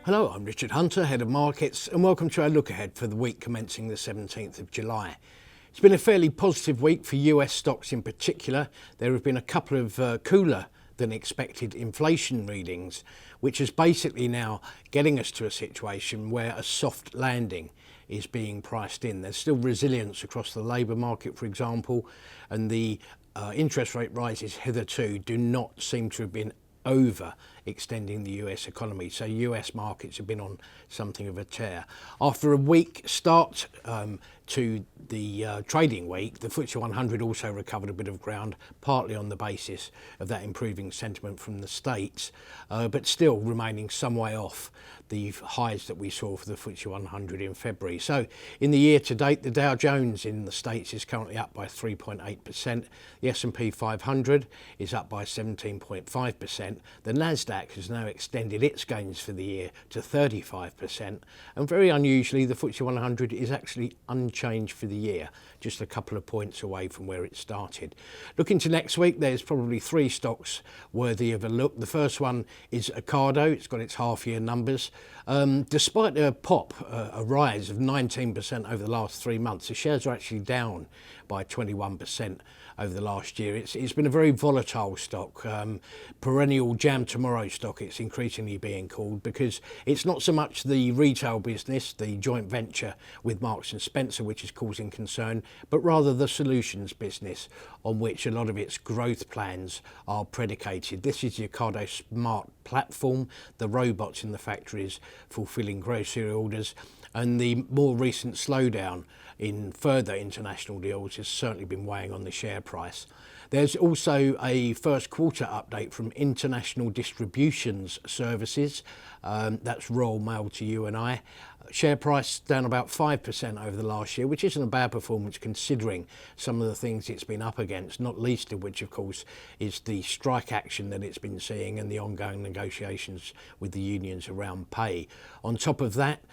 Hello, I'm Richard Hunter, Head of Markets, and welcome to our look ahead for the week commencing the 17th of July. It's been a fairly positive week for US stocks in particular. There have been a couple of cooler than expected inflation readings, which is basically now getting us to a situation where a soft landing is being priced in. There's still resilience across the labour market, for example, and the interest rate rises hitherto do not seem to have been over extending the US economy. So US markets have been on something of a tear. After a weak start to the trading week, the FTSE 100 also recovered a bit of ground, partly on the basis of that improving sentiment from the States, but still remaining some way off the highs that we saw for the FTSE 100 in February. So in the year to date, the Dow Jones in the States is currently up by 3.8%. The S&P 500 is up by 17.5%. The Nasdaq has now extended its gains for the year to 35%. And very unusually, the FTSE 100 is actually unchanged for the year, just a couple of points away from where it started. Looking to next week, there's probably three stocks worthy of a look. The first one is Ocado. It's got its half-year numbers. Despite a rise of 19% over the last 3 months, the shares are actually down by 21% over the last year. It's been a very volatile stock, perennial jam tomorrow stock it's increasingly being called, because it's not so much the retail business, the joint venture with Marks and Spencer, which is causing concern, but rather the solutions business on which a lot of its growth plans are predicated. This is the Ocado Smart Platform, the robots in the factories fulfilling grocery orders, and the more recent slowdown in further international deals has certainly been weighing on the share price. There's also a first quarter update from International Distributions Services. That's Royal Mail to you and I. Share price down about 5% over the last year, which isn't a bad performance considering some of the things it's been up against, not least of which, of course, is the strike action that it's been seeing and the ongoing negotiations with the unions around pay. On top of that,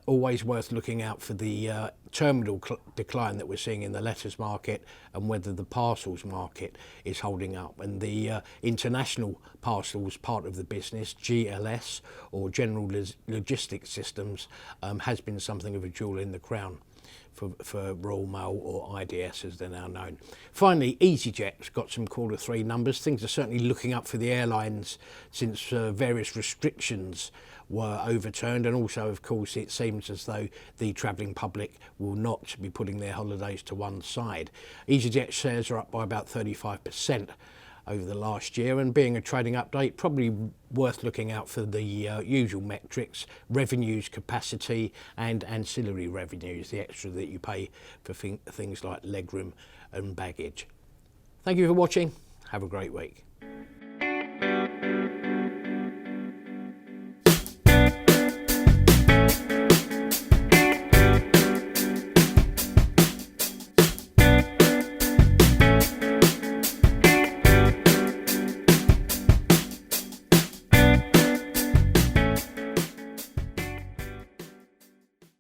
always worth looking out for the terminal decline that we're seeing in the letters market and whether the parcels market is holding up. And the international parcels part of the business, GLS, or General Logistics Systems, has been something of a jewel in the crown for Royal Mail, or IDS as they're now known. Finally, easyJet's got some quarter three numbers. Things are certainly looking up for the airlines since various restrictions were overturned, and also, of course, it seems as though the travelling public will not be putting their holidays to one side. easyJet shares are up by about 35% over the last year, and being a trading update, probably worth looking out for the usual metrics: revenues, capacity, and ancillary revenues, the extra that you pay for things like legroom and baggage. Thank you for watching. Have a great week.